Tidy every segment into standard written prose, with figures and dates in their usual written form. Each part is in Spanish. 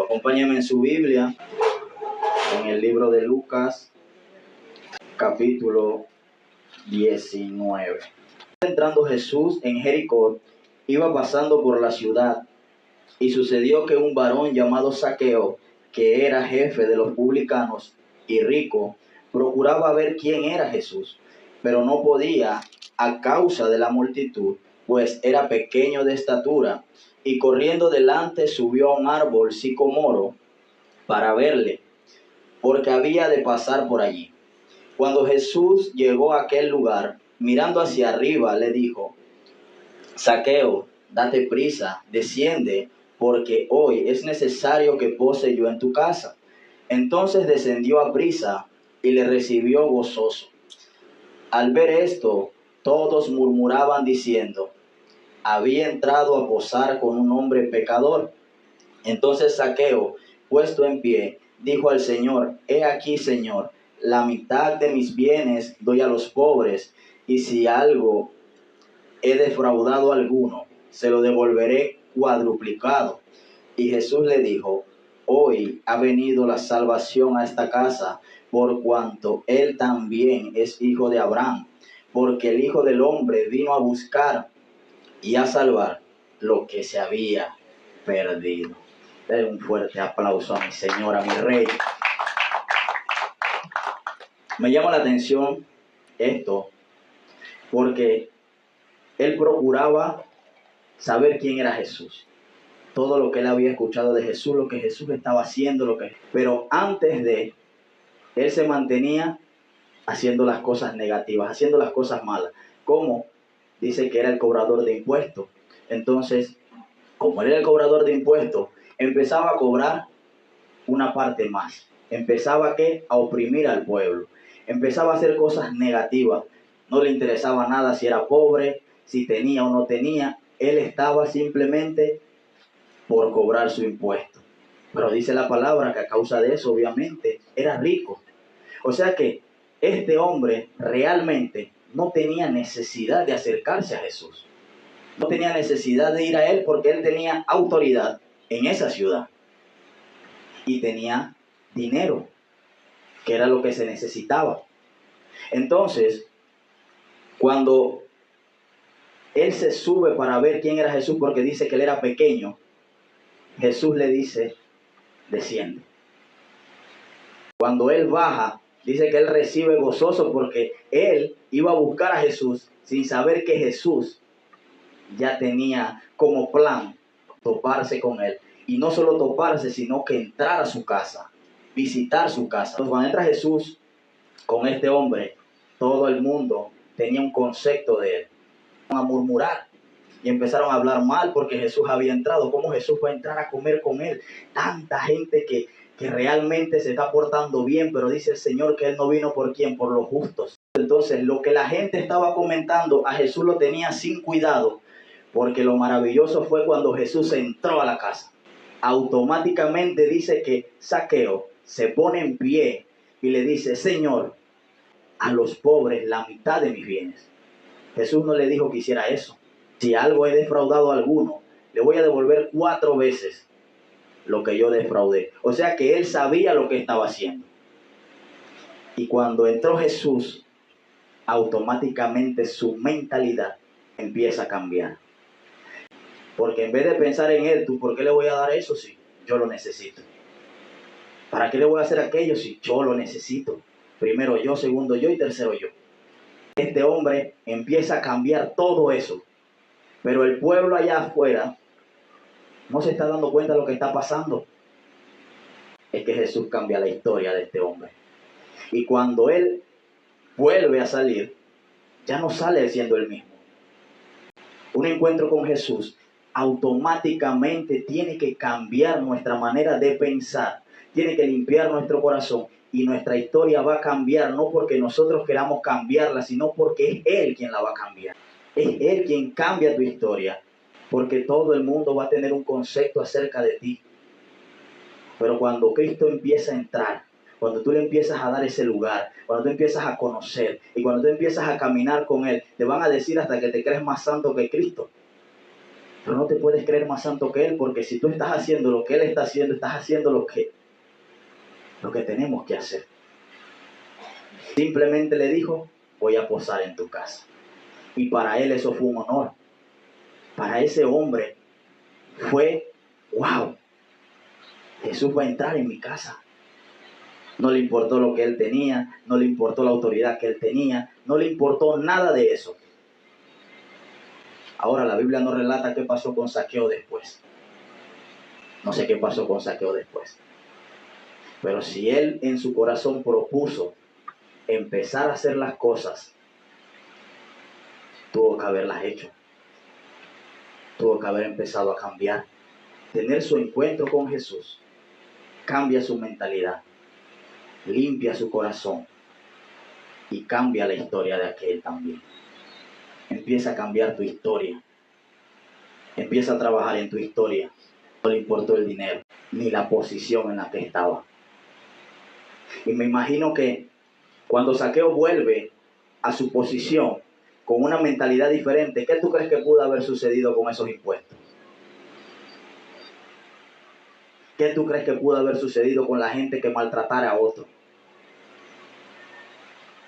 Acompáñenme en su Biblia, en el libro de Lucas, capítulo 19. Entrando Jesús en Jericó, iba pasando por la ciudad, y sucedió que un varón llamado Zaqueo, que era jefe de los publicanos y rico, procuraba ver quién era Jesús, pero no podía a causa de la multitud, pues era pequeño de estatura, y corriendo delante subió a un árbol sicomoro para verle, porque había de pasar por allí. Cuando Jesús llegó a aquel lugar, mirando hacia arriba, le dijo: Zaqueo, date prisa, desciende, porque hoy es necesario que pose yo en tu casa. Entonces descendió a prisa y le recibió gozoso. Al ver esto, todos murmuraban diciendo: había entrado a posar con un hombre pecador. Entonces Zaqueo, puesto en pie, dijo al Señor: he aquí, Señor, la mitad de mis bienes doy a los pobres, y si algo he defraudado a alguno, se lo devolveré cuadruplicado. Y Jesús le dijo: hoy ha venido la salvación a esta casa, por cuanto él también es hijo de Abraham, porque el Hijo del Hombre vino a buscar y a salvar lo que se había perdido. Den un fuerte aplauso a mi Señor, a mi Rey. Me llama la atención esto, porque él procuraba saber quién era Jesús. Todo lo que él había escuchado de Jesús, lo que Jesús estaba haciendo, pero antes de, él se mantenía haciendo las cosas negativas, haciendo las cosas malas. Como dice que era el cobrador de impuestos. Entonces, como él era el cobrador de impuestos, empezaba a cobrar una parte más. Empezaba a oprimir al pueblo. Empezaba a hacer cosas negativas. No le interesaba nada si era pobre, si tenía o no tenía. Él estaba simplemente por cobrar su impuesto. Pero dice la palabra que a causa de eso, obviamente, era rico. O sea que este hombre realmente no tenía necesidad de acercarse a Jesús. No tenía necesidad de ir a él, porque él tenía autoridad en esa ciudad. Y tenía dinero, que era lo que se necesitaba. Entonces, cuando él se sube para ver quién era Jesús, porque dice que él era pequeño, Jesús le dice: desciende. Cuando él baja, dice que él recibe gozoso, porque él iba a buscar a Jesús sin saber que Jesús ya tenía como plan toparse con él. Y no solo toparse, sino que entrar a su casa, visitar su casa. Entonces, cuando entra Jesús con este hombre, todo el mundo tenía un concepto de él. A murmurar y empezaron a hablar mal porque Jesús había entrado. ¿Cómo Jesús va a entrar a comer con él? Tanta gente que realmente se está portando bien, pero dice el Señor que él no vino por quién, por los justos. Entonces, lo que la gente estaba comentando, a Jesús lo tenía sin cuidado, porque lo maravilloso fue cuando Jesús entró a la casa. Automáticamente dice que Zaqueo se pone en pie y le dice: Señor, a los pobres la mitad de mis bienes. Jesús no le dijo que hiciera eso. Si algo he defraudado a alguno, le voy a devolver 4 veces lo que yo defraudé. O sea que él sabía lo que estaba haciendo. Y cuando entró Jesús, automáticamente su mentalidad empieza a cambiar. Porque en vez de pensar en él, ¿tú por qué le voy a dar eso si yo lo necesito? ¿Para qué le voy a hacer aquello si yo lo necesito? Primero yo, segundo yo y tercero yo. Este hombre empieza a cambiar todo eso. Pero el pueblo allá afuera no se está dando cuenta de lo que está pasando. Es que Jesús cambia la historia de este hombre. Y cuando él vuelve a salir, ya no sale siendo el mismo. Un encuentro con Jesús automáticamente tiene que cambiar nuestra manera de pensar. Tiene que limpiar nuestro corazón. Y nuestra historia va a cambiar, no porque nosotros queramos cambiarla, sino porque es Él quien la va a cambiar. Es Él quien cambia tu historia. Porque todo el mundo va a tener un concepto acerca de ti. Pero cuando Cristo empieza a entrar, cuando tú le empiezas a dar ese lugar, cuando tú empiezas a conocer y cuando tú empiezas a caminar con Él, te van a decir hasta que te crees más santo que Cristo. Pero no te puedes creer más santo que Él, porque si tú estás haciendo lo que Él está haciendo, estás haciendo lo que tenemos que hacer. Simplemente le dijo, voy a posar en tu casa. Y para Él eso fue un honor. Para ese hombre fue, wow, Jesús va a entrar en mi casa. No le importó lo que Él tenía, no le importó la autoridad que Él tenía, no le importó nada de eso. Ahora la Biblia no relata qué pasó con Zaqueo después. No sé qué pasó con Zaqueo después. Pero si él en su corazón propuso empezar a hacer las cosas, tuvo que haberlas hecho. Tuvo que haber empezado a cambiar. Tener su encuentro con Jesús cambia su mentalidad, limpia su corazón y cambia la historia de aquel también. Empieza a cambiar tu historia. Empieza a trabajar en tu historia. No le importó el dinero ni la posición en la que estaba. Y me imagino que cuando Zaqueo vuelve a su posición con una mentalidad diferente, ¿qué tú crees que pudo haber sucedido con esos impuestos? ¿Qué tú crees que pudo haber sucedido con la gente que maltratara a otro?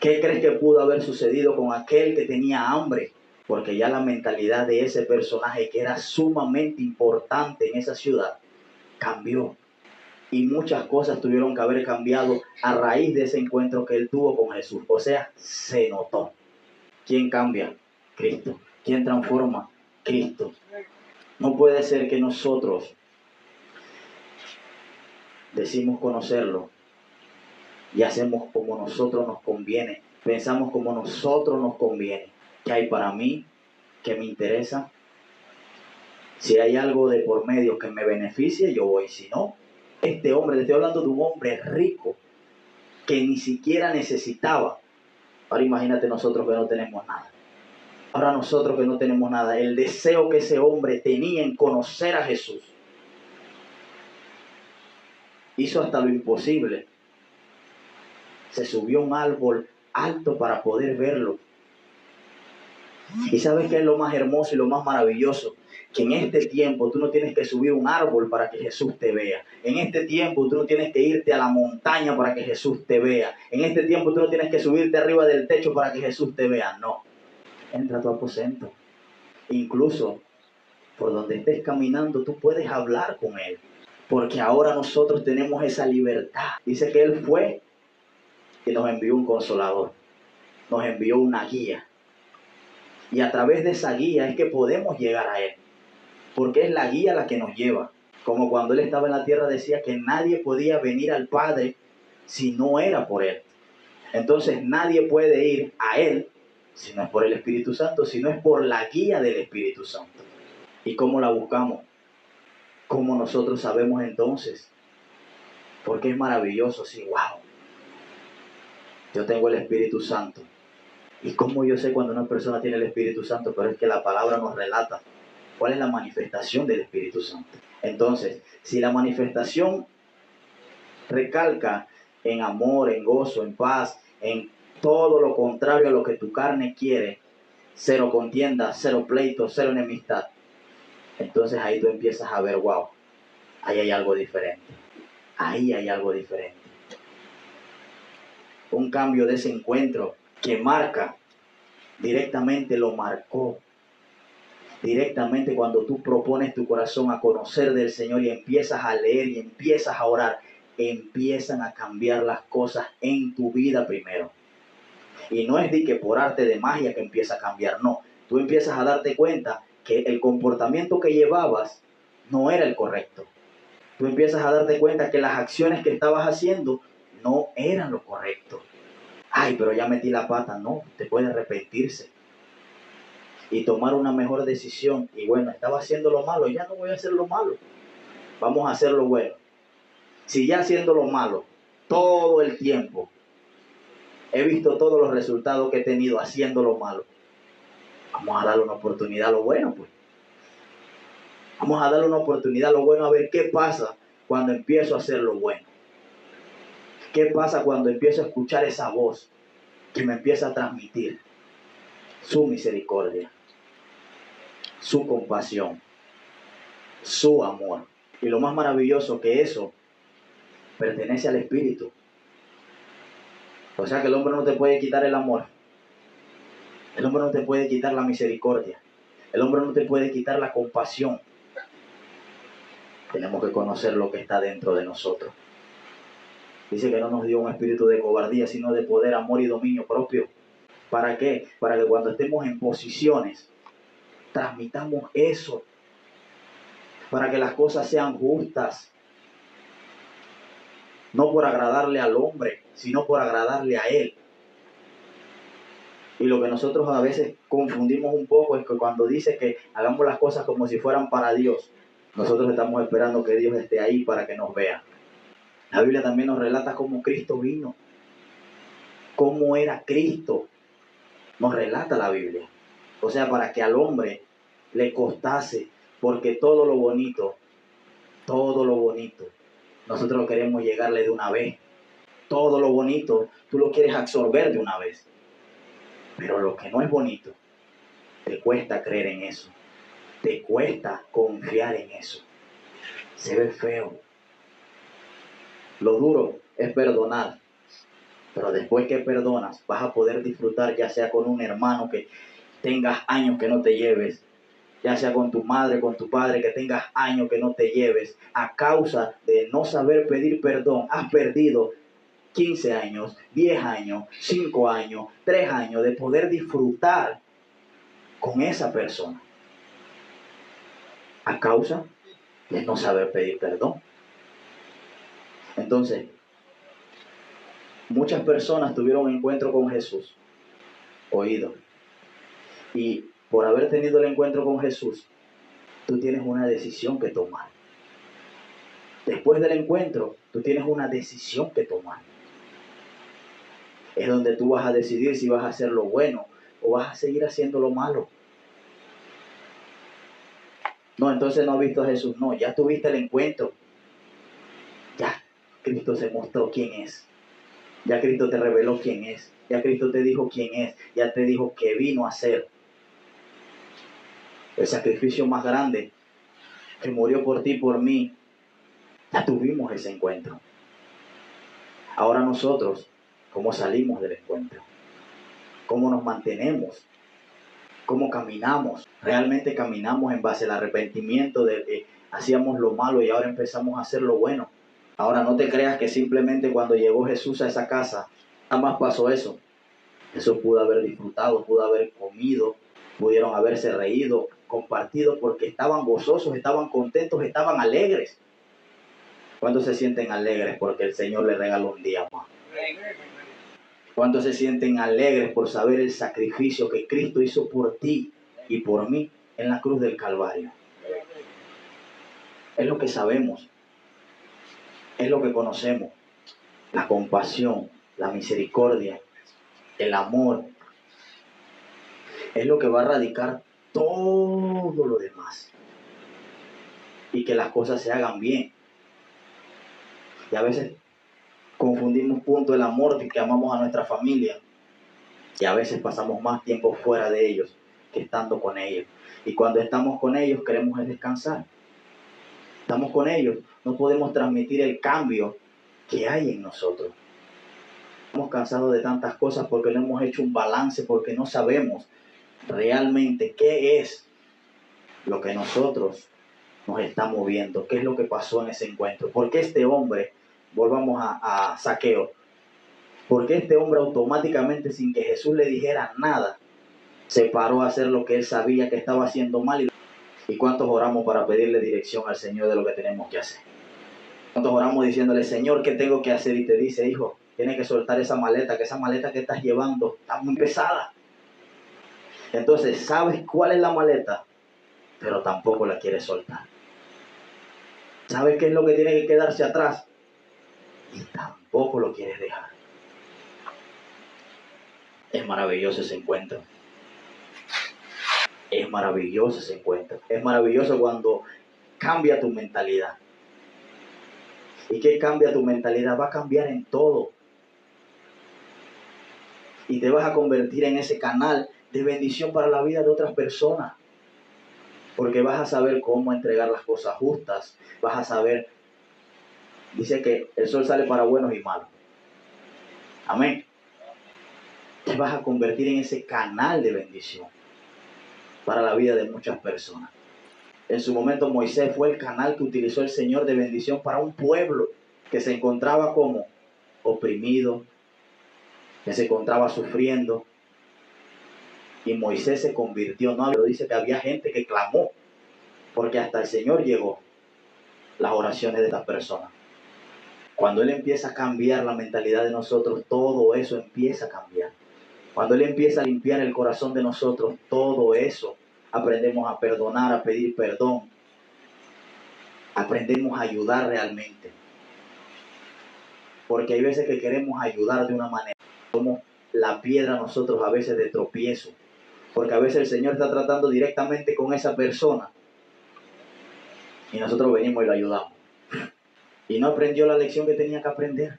¿Qué crees que pudo haber sucedido con aquel que tenía hambre? Porque ya la mentalidad de ese personaje que era sumamente importante en esa ciudad cambió. Y muchas cosas tuvieron que haber cambiado a raíz de ese encuentro que él tuvo con Jesús. O sea, se notó. ¿Quién cambia? Cristo. ¿Quién transforma? Cristo. No puede ser que nosotros decimos conocerlo y hacemos como nosotros nos conviene. Pensamos como nosotros nos conviene. ¿Qué hay para mí? ¿Qué me interesa? Si hay algo de por medio que me beneficie, yo voy. Si no, este hombre, le estoy hablando de un hombre rico que ni siquiera necesitaba. Ahora imagínate nosotros que no tenemos nada. Ahora nosotros que no tenemos nada, el deseo que ese hombre tenía en conocer a Jesús hizo hasta lo imposible. Se subió a un árbol alto para poder verlo. ¿Y sabes qué es lo más hermoso y lo más maravilloso? Que en este tiempo tú no tienes que subir un árbol para que Jesús te vea. En este tiempo tú no tienes que irte a la montaña para que Jesús te vea. En este tiempo tú no tienes que subirte arriba del techo para que Jesús te vea. No. Entra a tu aposento. Incluso por donde estés caminando tú puedes hablar con Él. Porque ahora nosotros tenemos esa libertad. Dice que Él fue y nos envió un consolador. Nos envió una guía. Y a través de esa guía es que podemos llegar a Él. Porque es la guía la que nos lleva. Como cuando Él estaba en la tierra decía que nadie podía venir al Padre si no era por Él. Entonces nadie puede ir a Él si no es por el Espíritu Santo, si no es por la guía del Espíritu Santo. ¿Y cómo la buscamos? ¿Cómo nosotros sabemos entonces? Porque es maravilloso, sí, wow. Yo tengo el Espíritu Santo. ¿Y cómo yo sé cuando una persona tiene el Espíritu Santo? Pero es que la palabra nos relata cuál es la manifestación del Espíritu Santo. Entonces, si la manifestación recalca en amor, en gozo, en paz, en todo lo contrario a lo que tu carne quiere, cero contienda, cero pleito, cero enemistad, entonces ahí tú empiezas a ver, wow, ahí hay algo diferente. Ahí hay algo diferente. Un cambio de ese encuentro que marca, directamente lo marcó. Directamente cuando tú propones tu corazón a conocer del Señor y empiezas a leer y empiezas a orar, empiezan a cambiar las cosas en tu vida primero. Y no es de que por arte de magia que empieza a cambiar, no. Tú empiezas a darte cuenta que el comportamiento que llevabas no era el correcto. Tú empiezas a darte cuenta que las acciones que estabas haciendo no eran lo correcto. Ay, pero ya metí la pata. No, te puede arrepentirse y tomar una mejor decisión. Y bueno, estaba haciendo lo malo, ya no voy a hacer lo malo. Vamos a hacer lo bueno. Si ya haciendo lo malo todo el tiempo, he visto todos los resultados que he tenido haciendo lo malo, vamos a darle una oportunidad a lo bueno, pues. Vamos a darle una oportunidad a lo bueno, a ver qué pasa cuando empiezo a hacer lo bueno. ¿Qué pasa cuando empiezo a escuchar esa voz que me empieza a transmitir su misericordia, su compasión, su amor. Y lo más maravilloso que eso pertenece al Espíritu. O sea que el hombre no te puede quitar el amor. El hombre no te puede quitar la misericordia. El hombre no te puede quitar la compasión. Tenemos que conocer lo que está dentro de nosotros. Dice que no nos dio un espíritu de cobardía, sino de poder, amor y dominio propio. ¿Para qué? Para que cuando estemos en posiciones, transmitamos eso. Para que las cosas sean justas. No por agradarle al hombre, sino por agradarle a Él. Y lo que nosotros a veces confundimos un poco es que cuando dice que hagamos las cosas como si fueran para Dios, nosotros estamos esperando que Dios esté ahí para que nos vea. La Biblia también nos relata cómo Cristo vino. Cómo era Cristo. Nos relata la Biblia. O sea, para que al hombre le costase, porque todo lo bonito, nosotros lo queremos llegarle de una vez. Todo lo bonito, tú lo quieres absorber de una vez. Pero lo que no es bonito, te cuesta creer en eso. Te cuesta confiar en eso. Se ve feo. Lo duro es perdonar. Pero después que perdonas, vas a poder disfrutar, ya sea con un hermano que tengas años que no te lleves, ya sea con tu madre, con tu padre, que tengas años que no te lleves, a causa de no saber pedir perdón, has perdido 15 años, 10 años, 5 años, 3 años de poder disfrutar con esa persona, a causa de no saber pedir perdón. Entonces, muchas personas tuvieron un encuentro con Jesús, oído, y por haber tenido el encuentro con Jesús, tú tienes una decisión que tomar. Después del encuentro, tú tienes una decisión que tomar. Es donde tú vas a decidir si vas a hacer lo bueno o vas a seguir haciendo lo malo. No, entonces no has visto a Jesús. No, ya tuviste el encuentro. Ya Cristo se mostró quién es. Ya Cristo te reveló quién es. Ya Cristo te dijo quién es. Ya te dijo que vino a hacer. El sacrificio más grande que murió por ti y por mí. Ya tuvimos ese encuentro. Ahora nosotros, ¿cómo salimos del encuentro? ¿Cómo nos mantenemos? ¿Cómo caminamos? ¿Realmente caminamos en base al arrepentimiento de que hacíamos lo malo y ahora empezamos a hacer lo bueno? Ahora no te creas que simplemente cuando llegó Jesús a esa casa, nada más pasó eso. Jesús pudo haber disfrutado, pudo haber comido, pudieron haberse reído, compartido, porque estaban gozosos, estaban contentos, estaban alegres. ¿Cuántos se sienten alegres porque el Señor les regaló un día más? ¿Cuántos se sienten alegres por saber el sacrificio que Cristo hizo por ti y por mí en la cruz del Calvario? Es lo que sabemos, es lo que conocemos. La compasión, la misericordia, el amor, es lo que va a erradicar todo lo demás. Y que las cosas se hagan bien. Y a veces confundimos punto el amor que amamos a nuestra familia. Y a veces pasamos más tiempo fuera de ellos que estando con ellos. Y cuando estamos con ellos queremos descansar. Estamos con ellos, no podemos transmitir el cambio que hay en nosotros. Estamos cansados de tantas cosas porque no hemos hecho un balance, porque no sabemos realmente qué es lo que nosotros nos está moviendo, qué es lo que pasó en ese encuentro. Porque este hombre, volvamos a Zaqueo, porque este hombre automáticamente, sin que Jesús le dijera nada, se paró a hacer lo que él sabía que estaba haciendo mal. ¿Y cuántos oramos para pedirle dirección al Señor de lo que tenemos que hacer? ¿Cuántos oramos diciéndole, Señor, qué tengo que hacer? Y te dice, hijo, tienes que soltar esa maleta, que esa maleta que estás llevando está muy pesada. Entonces, sabes cuál es la maleta, pero tampoco la quieres soltar. ¿Sabes qué es lo que tiene que quedarse atrás? Y tampoco lo quieres dejar. Es maravilloso ese encuentro. Es maravilloso ese encuentro. Es maravilloso cuando cambia tu mentalidad. ¿Y qué cambia tu mentalidad? Va a cambiar en todo. Y te vas a convertir en ese canal de bendición para la vida de otras personas. Porque vas a saber cómo entregar las cosas justas. Vas a saber, dice que el sol sale para buenos y malos. Amén. Te vas a convertir en ese canal de bendición para la vida de muchas personas. En su momento Moisés fue el canal que utilizó el Señor de bendición para un pueblo que se encontraba como oprimido, que se encontraba sufriendo. Y Moisés se convirtió, no, pero dice que había gente que clamó, porque hasta el Señor llegó las oraciones de estas personas. Cuando Él empieza a cambiar la mentalidad de nosotros, todo eso empieza a cambiar. Cuando Él empieza a limpiar el corazón de nosotros, todo eso, aprendemos a perdonar, a pedir perdón. Aprendemos a ayudar realmente. Porque hay veces que queremos ayudar de una manera. Somos la piedra nosotros a veces de tropiezo. Porque a veces el Señor está tratando directamente con esa persona. Y nosotros venimos y lo ayudamos. Y no aprendió la lección que tenía que aprender.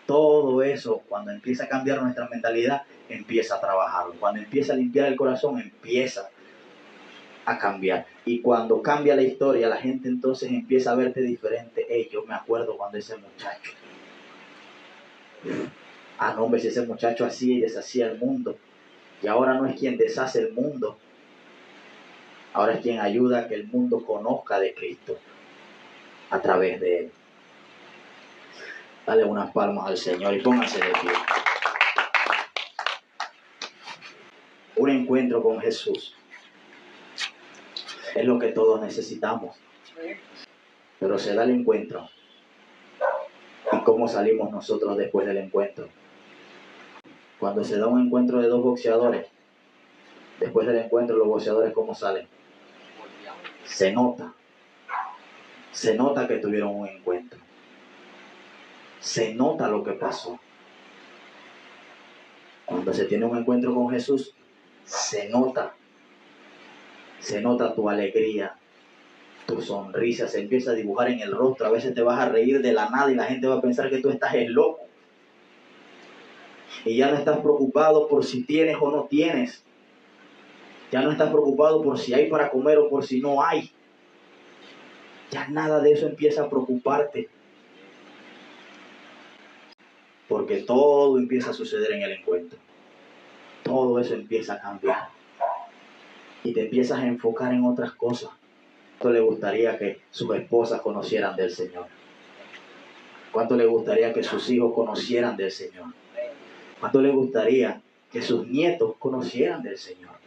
Todo eso, cuando empieza a cambiar nuestra mentalidad, empieza a trabajarlo. Cuando empieza a limpiar el corazón, empieza a cambiar. Y cuando cambia la historia, la gente entonces empieza a verte diferente. Hey, yo me acuerdo cuando ese muchacho, no, hombre, si ese muchacho hacía y deshacía el mundo. Y ahora no es quien deshace el mundo. Ahora es quien ayuda a que el mundo conozca de Cristo a través de Él. Dale unas palmas al Señor y póngase de pie. Un encuentro con Jesús es lo que todos necesitamos. Pero se da el encuentro. ¿Y cómo salimos nosotros después del encuentro? Cuando se da un encuentro de dos boxeadores, después del encuentro los boxeadores ¿cómo salen? Se nota que tuvieron un encuentro. Se nota lo que pasó. Cuando se tiene un encuentro con Jesús, se nota tu alegría, tu sonrisa se empieza a dibujar en el rostro. A veces te vas a reír de la nada y la gente va a pensar que tú estás loco. Y ya no estás preocupado por si tienes o no tienes. Ya no estás preocupado por si hay para comer o por si no hay. Ya nada de eso empieza a preocuparte. Porque todo empieza a suceder en el encuentro. Todo eso empieza a cambiar. Y te empiezas a enfocar en otras cosas. ¿Cuánto le gustaría que sus esposas conocieran del Señor? ¿Cuánto le gustaría que sus hijos conocieran del Señor? ¿Cuánto le gustaría que sus nietos conocieran del Señor?